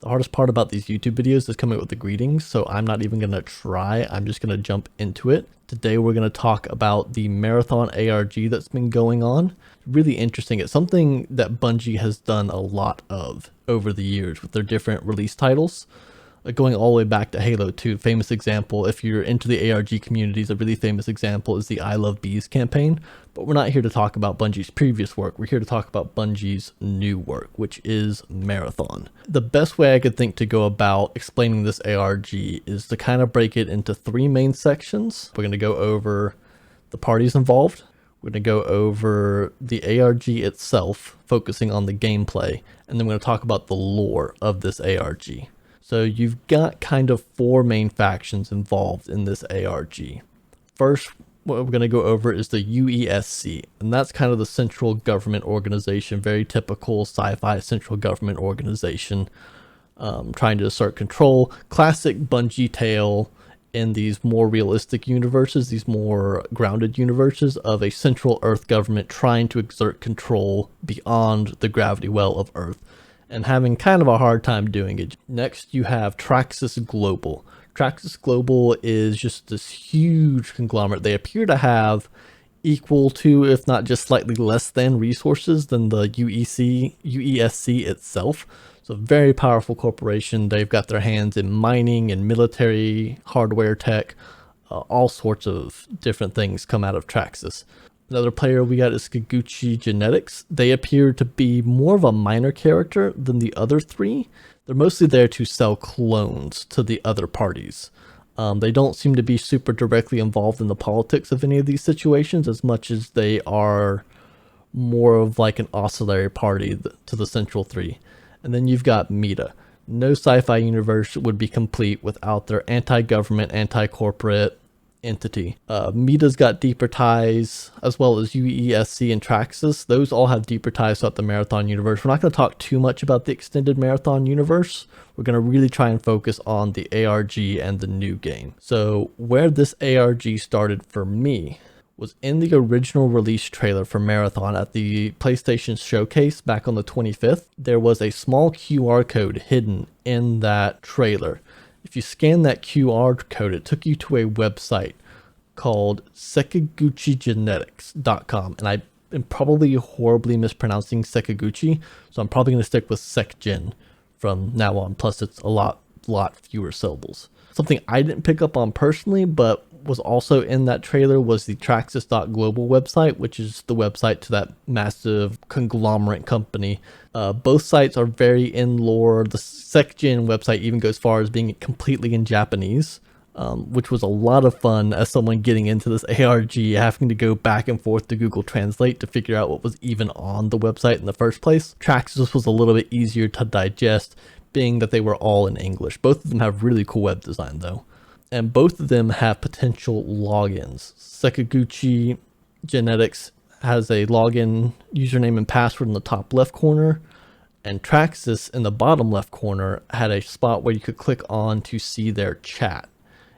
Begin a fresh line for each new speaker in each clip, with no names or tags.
The hardest part about these YouTube videos is coming up with the greetings, so I'm not even going to try. I'm just going to jump into it. Today we're going to talk about the Marathon ARG that's been going on. Really interesting. It's something that Bungie has done a lot of over the years with their different release titles. Going all the way back to Halo 2, famous example, if you're into the ARG communities, a really famous example is the I Love Bees campaign. But we're not here to talk about Bungie's previous work. We're here to talk about Bungie's new work, which is Marathon. The best way I could think to go about explaining this ARG is to kind of break it into three main sections. We're going to go over the parties involved. We're going to go over the ARG itself, focusing on the gameplay. And then we're going to talk about the lore of this ARG. So you've got kind of four main factions involved in this ARG. First, what we're going to go over is the UESC, and that's kind of the central government organization, very typical sci-fi central government organization, trying to assert control. Classic Bungie tale in these more realistic universes, these more grounded universes of a central Earth government trying to exert control beyond the gravity well of Earth, and having kind of a hard time doing it. Next, you have Traxxas Global. Traxxas Global is just this huge conglomerate. They appear to have equal to, if not just slightly less than, resources than the UESC itself. So a very powerful corporation. They've got their hands in mining and military hardware tech. All sorts of different things come out of Traxxas. Another player we got is Kikuchi Genetics. They appear to be more of a minor character than the other three. They're mostly there to sell clones to the other parties. They don't seem to be super directly involved in the politics of any of these situations as much as they are more of like an auxiliary party to the central three. And then you've got Meta. No sci-fi universe would be complete without their anti-government, anti-corporate entity. Meta's got deeper ties, as well as UESC and Traxxas. Those all have deeper ties throughout the Marathon universe. We're not going to talk too much about the extended Marathon universe. We're going to really try and focus on the ARG and the new game. So where this ARG started for me was in the original release trailer for Marathon at the PlayStation Showcase back on the 25th. There was a small QR code hidden in that trailer. If you scan that QR code, it took you to a website called sekiguchigenetics.com. And I am probably horribly mispronouncing Sekiguchi, so I'm probably going to stick with Sekgen from now on. Plus, it's a lot fewer syllables. Something I didn't pick up on personally, but was also in that trailer was the Traxxas.global website, which is the website to that massive conglomerate company. Both sites are very in lore. The Sekgen website even goes far as being completely in Japanese, which was a lot of fun as someone getting into this ARG, having to go back and forth to Google Translate to figure out what was even on the website in the first place. Traxxas was a little bit easier to digest, being that they were all in English. Both of them have really cool web design though. And both of them have potential logins. Sekiguchi Genetics has a login username and password in the top left corner, and Traxxas in the bottom left corner had a spot where you could click on to see their chat.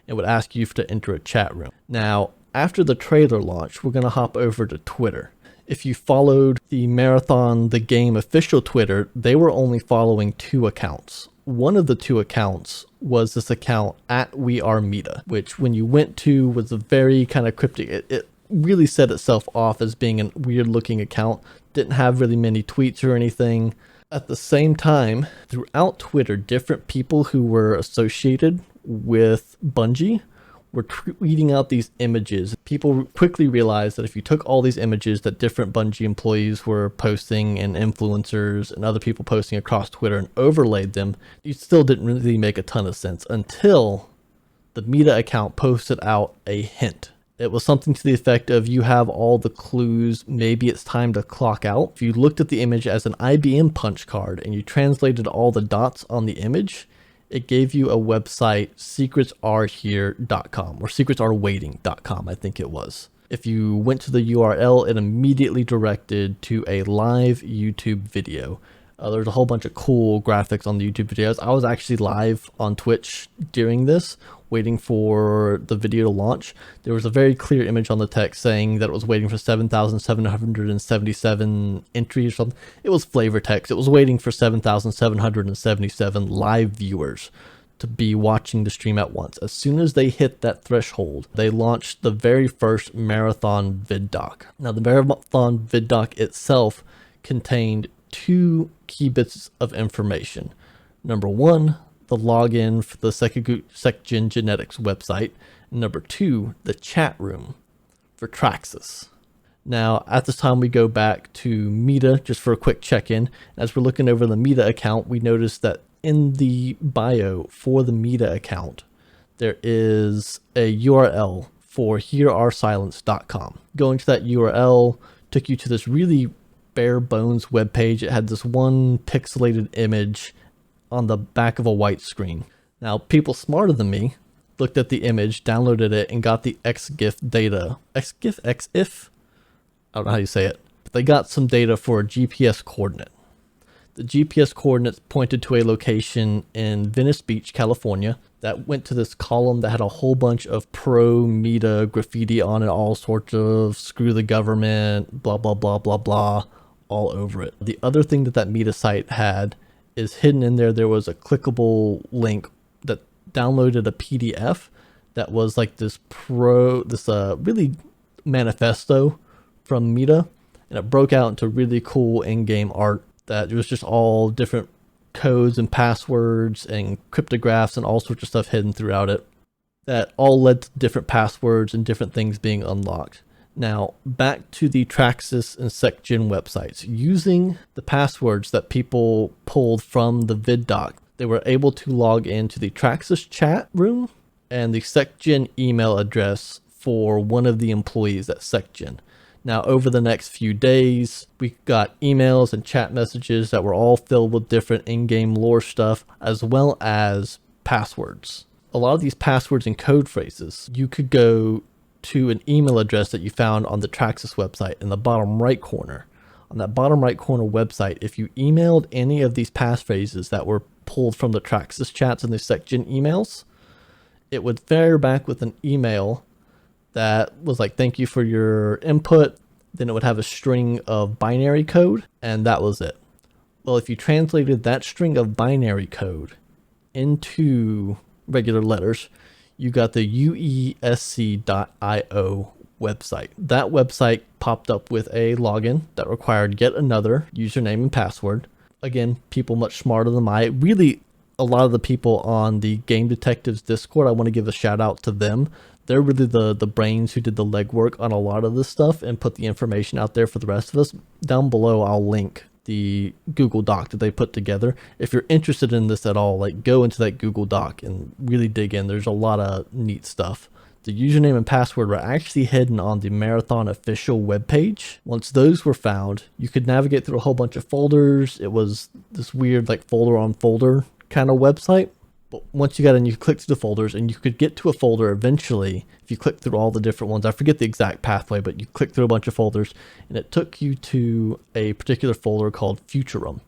It would ask you to enter a chat room. Now, after the trailer launch, we're going to hop over to Twitter. If you followed the Marathon, the game official Twitter, they were only following two accounts. One of the two accounts was this account at We Are Meta, which when you went to was a very kind of cryptic. It really set itself off as being a weird looking account. Didn't have really many tweets or anything. At the same time, throughout Twitter, different people who were associated with Bungie were tweeting out these images. People quickly realized that if you took all these images that different Bungie employees were posting and influencers and other people posting across Twitter and overlaid them, it still didn't really make a ton of sense until the Meta account posted out a hint. It was something to the effect of, you have all the clues, maybe it's time to clock out. If you looked at the image as an IBM punch card and you translated all the dots on the image, it gave you a website, secretsarehere.com or secretsareWaiting.com, I think it was. If you went to the URL, it immediately directed to a live YouTube video. There's a whole bunch of cool graphics on the YouTube videos. I was actually live on Twitch during this, waiting for the video to launch, there was a very clear image on the text saying that it was waiting for 7,777 entries or something. It was flavor text. It was waiting for 7,777 live viewers to be watching the stream at once. As soon as they hit that threshold, they launched the very first Marathon vid doc. Now, the Marathon vid doc itself contained two key bits of information. Number one, the login for the SecGen Genetics website. Number two, the chat room for Traxxas. Now, at this time, we go back to Meta just for a quick check-in. As we're looking over the Meta account, we notice that in the bio for the Meta account, there is a URL for hereoursilence.com. Going to that URL took you to this really bare bones web page. It had this one pixelated image on the back of a white screen. Now, people smarter than me looked at the image, downloaded it, and got the XGIF data. XGIF? I don't know how you say it. But they got some data for a GPS coordinate. The GPS coordinates pointed to a location in Venice Beach, California, that went to this column that had a whole bunch of pro-Meta graffiti on it, all sorts of screw the government, blah, blah, blah, blah, blah, all over it. The other thing that Meta site had is hidden in there. There was a clickable link that downloaded a PDF that was like this really manifesto from Meta, and it broke out into really cool in-game art that it was just all different codes and passwords and cryptographs and all sorts of stuff hidden throughout it that all led to different passwords and different things being unlocked. Now, back to the Traxxas and SecGen websites. Using the passwords that people pulled from the vid doc, they were able to log into the Traxxas chat room and the SecGen email address for one of the employees at SecGen. Now, over the next few days, we got emails and chat messages that were all filled with different in-game lore stuff, as well as passwords. A lot of these passwords and code phrases, you could go to an email address that you found on the Traxxas website in the bottom right corner. On that bottom right corner website, if you emailed any of these passphrases that were pulled from the Traxxas chats and the SecGen emails, it would fire back with an email that was like, thank you for your input. Then it would have a string of binary code, and that was it. Well, if you translated that string of binary code into regular letters, you got the uesc.io website. That website popped up with a login that required yet another username and password. Again, people much smarter than I. Really, a lot of the people on the Game Detectives Discord, I want to give a shout out to them. They're really the brains who did the legwork on a lot of this stuff and put the information out there for the rest of us. Down below, I'll link the Google Doc that they put together. If you're interested in this at all, like, go into that Google Doc and really dig in. There's a lot of neat stuff. The username and password were actually hidden on the Marathon official webpage. Once those were found, you could navigate through a whole bunch of folders. It was this weird, like, folder on folder kind of website. But once you got in, you click through the folders, and you could get to a folder eventually if you click through all the different ones. I forget the exact pathway, but you click through a bunch of folders, and it took you to a particular folder called Futurum.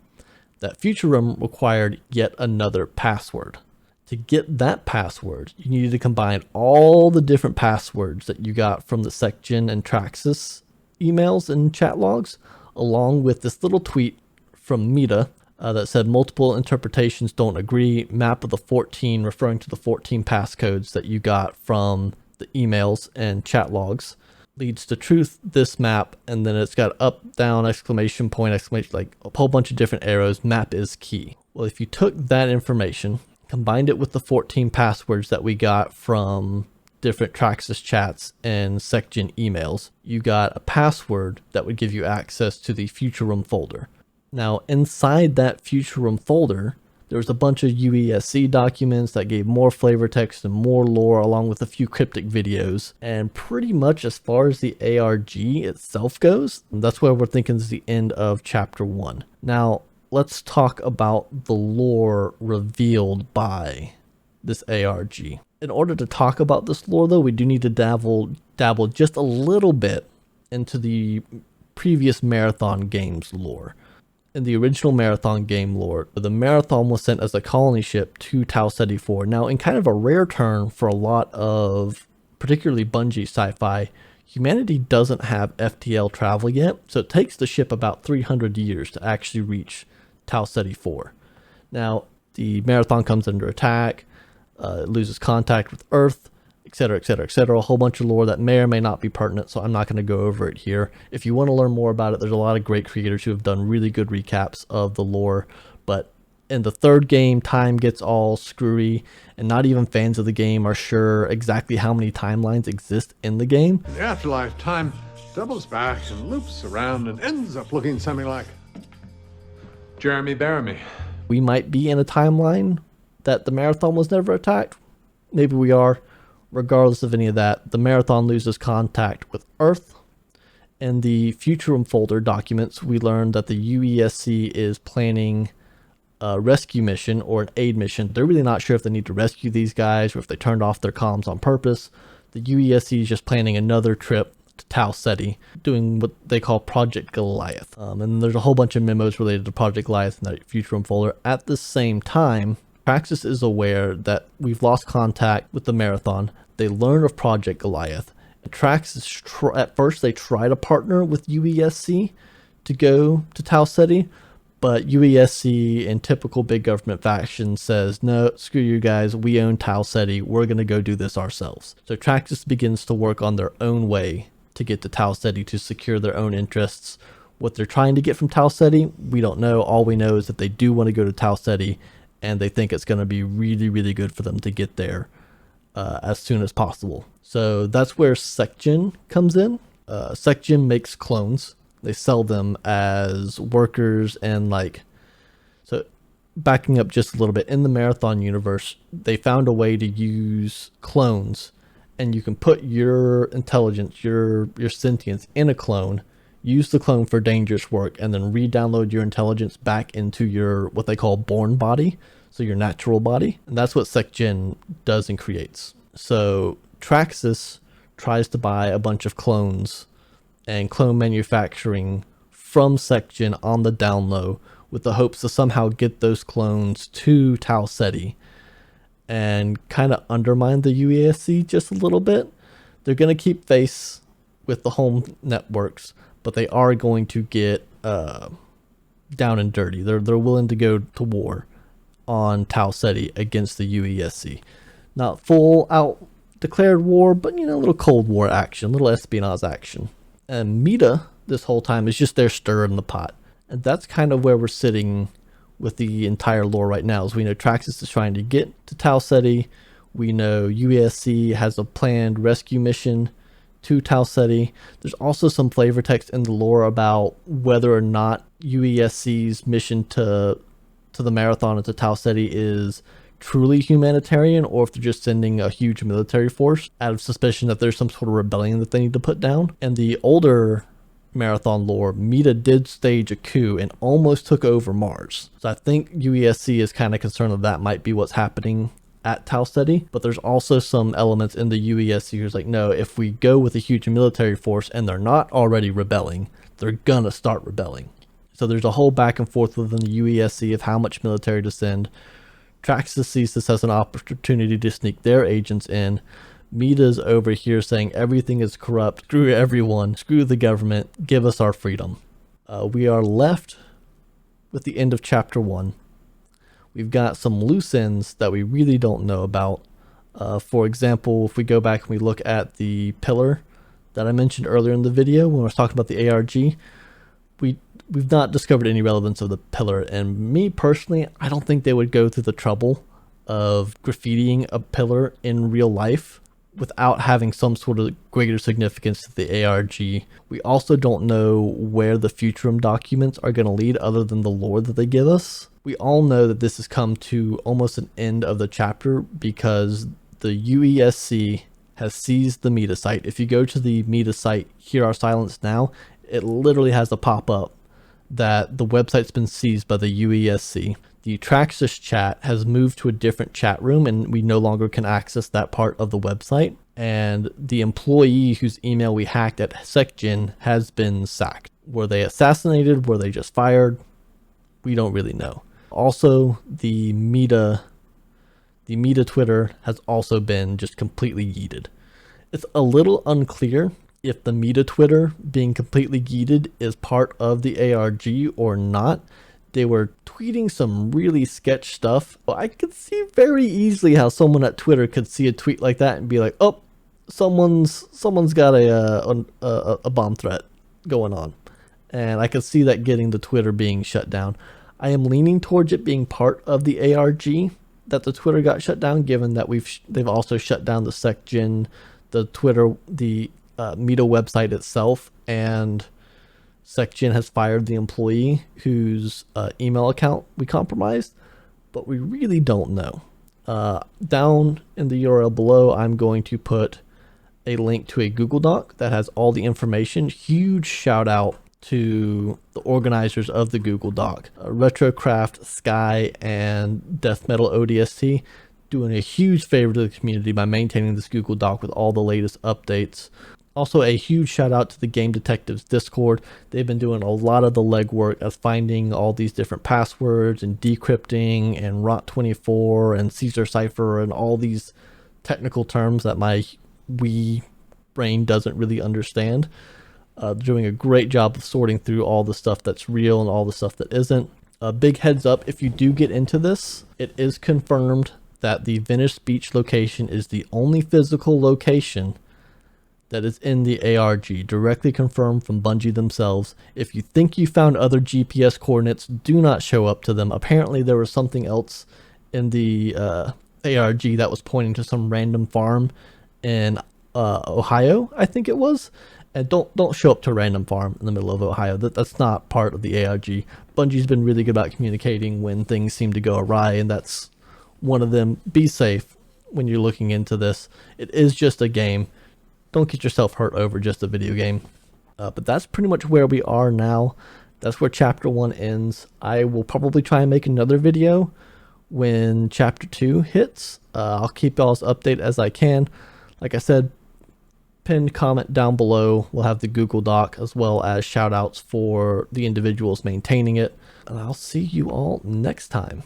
That Futurum required yet another password. To get that password, you needed to combine all the different passwords that you got from the SecGen and Traxxas emails and chat logs, along with this little tweet from Meta that said multiple interpretations don't agree, map of the 14, referring to the 14 passcodes that you got from the emails and chat logs, leads to truth, this map, and then it's got up, down, exclamation point, exclamation, like a whole bunch of different arrows, map is key. Well, if you took that information, combined it with the 14 passwords that we got from different Traxxas chats and SecGen emails, you got a password that would give you access to the Futurum folder. Now, inside that Futurum folder, there was a bunch of UESC documents that gave more flavor text and more lore, along with a few cryptic videos. And pretty much as far as the ARG itself goes, that's where we're thinking is the end of chapter 1. Now, let's talk about the lore revealed by this ARG. In order to talk about this lore, though, we do need to dabble just a little bit into the previous Marathon games lore. In the original Marathon game lore, the Marathon was sent as a colony ship to Tau Ceti 4. Now, in kind of a rare turn for a lot of particularly Bungie sci-fi, humanity doesn't have FTL travel yet, so it takes the ship about 300 years to actually reach Tau Ceti 4. Now, the Marathon comes under attack, it loses contact with Earth, etc., etc., etc. A whole bunch of lore that may or may not be pertinent, so I'm not going to go over it here. If you want to learn more about it, there's a lot of great creators who have done really good recaps of the lore, but in the third game, time gets all screwy, and not even fans of the game are sure exactly how many timelines exist in the game.
The afterlife, time doubles back and loops around and ends up looking something like Jeremy Bearimy.
We might be in a timeline that the Marathon was never attacked. Maybe we are. Regardless of any of that, the Marathon loses contact with Earth. In the Futurum folder documents, we learned that the UESC is planning a rescue mission or an aid mission. They're really not sure if they need to rescue these guys or if they turned off their comms on purpose. The UESC is just planning another trip to Tau Ceti, doing what they call Project Goliath. And there's a whole bunch of memos related to Project Goliath in that Futurum folder. At the same time, Praxis is aware that we've lost contact with the Marathon. They learn of Project Goliath. Praxis, at first, they try to partner with UESC to go to Tau Ceti, but UESC, in typical big government fashion, says, no, screw you guys, we own Tau Ceti, we're going to go do this ourselves. So Praxis begins to work on their own way to get to Tau Ceti to secure their own interests. What they're trying to get from Tau Ceti, we don't know. All we know is that they do want to go to Tau Ceti, and they think it's going to be really, really good for them to get there as soon as possible. So that's where SecGen comes in. SecGen makes clones. They sell them as workers and so backing up just a little bit, in the Marathon universe, they found a way to use clones, and you can put your intelligence, your sentience in a clone, use the clone for dangerous work, and then re-download your intelligence back into your, what they call born body, so your natural body. And that's what SecGen does and creates. So Traxxas tries to buy a bunch of clones and clone manufacturing from SecGen on the down low, with the hopes to somehow get those clones to Tau Ceti and kind of undermine the UESC just a little bit. They're going to keep face with the home networks, but they are going to get down and dirty. They're willing to go to war on Tau Ceti against the UESC. Not full out declared war, but a little Cold War action, a little espionage action. And Meta this whole time is just there stirring the pot. And that's kind of where we're sitting with the entire lore right now. As we know, Traxxas is trying to get to Tau Ceti. We know UESC has a planned rescue mission to Tau Ceti. There's also some flavor text in the lore about whether or not UESC's mission to the Marathon and to Tau Ceti is truly humanitarian, or if they're just sending a huge military force out of suspicion that there's some sort of rebellion that they need to put down. And the older Marathon lore, Meta did stage a coup and almost took over Mars. So I think UESC is kind of concerned that might be what's happening at Tau Ceti, but there's also some elements in the UESC who's like, no, if we go with a huge military force and they're not already rebelling, they're gonna start rebelling. So there's a whole back and forth within the UESC of how much military to send. Traxxas sees this as an opportunity to sneak their agents in. Meta's over here saying everything is corrupt, screw everyone, screw the government, give us our freedom. We are left with the end of chapter 1. We've got some loose ends that we really don't know about. For example, if we go back and we look at the pillar that I mentioned earlier in the video when I was talking about the ARG, we've not discovered any relevance of the pillar, and me personally, I don't think they would go through the trouble of graffitiing a pillar in real life without having some sort of greater significance to the ARG. We also don't know where the Futurum documents are going to lead other than the lore that they give us. We all know that this has come to almost an end of the chapter because the UESC has seized the Meta site. If you go to the Meta site, Hear Our Silence Now, it literally has a pop-up that the website's been seized by the UESC. The Traxxas chat has moved to a different chat room, and we no longer can access that part of the website. And the employee whose email we hacked at SecGen has been sacked. Were they assassinated? Were they just fired? We don't really know. Also, the Meta Twitter has also been just completely yeeted. It's a little unclear if the Meta Twitter being completely yeeted is part of the ARG or not. They were tweeting some really sketch stuff. I could see very easily how someone at Twitter could see a tweet like that and be like, "Oh, someone's got a bomb threat going on," and I could see that getting the Twitter being shut down. I am leaning towards it being part of the ARG that the Twitter got shut down, given that they've also shut down the SecGen, the Twitter, the Meta website itself, and SecGen has fired the employee whose email account we compromised, but we really don't know. Down in the URL below, I'm going to put a link to a Google Doc that has all the information. Huge shout out to the organizers of the Google Doc, Retrocraft, Sky, and Death Metal ODST, doing a huge favor to the community by maintaining this Google Doc with all the latest updates. Also, a huge shout out to the Game Detectives Discord. They've been doing a lot of the legwork as finding all these different passwords and decrypting and ROT24 and Caesar Cipher and all these technical terms that my wee brain doesn't really understand. Doing a great job of sorting through all the stuff that's real and all the stuff that isn't. A big heads up, if you do get into this, it is confirmed that the Venice Beach location is the only physical location that is in the ARG, directly confirmed from Bungie themselves. If you think you found other GPS coordinates, do not show up to them. Apparently there was something else in the ARG that was pointing to some random farm in Ohio, I think it was. And don't show up to a random farm in the middle of Ohio. That's not part of the ARG. Bungie's been really good about communicating when things seem to go awry, and that's one of them. Be safe when you're looking into this. It is just a game. Don't get yourself hurt over just a video game. But that's pretty much where we are now. That's where Chapter 1 ends. I will probably try and make another video when Chapter 2 hits. I'll keep y'all as updated as I can. Like I said, pinned comment down below. We'll have the Google Doc as well as shout outs for the individuals maintaining it. And I'll see you all next time.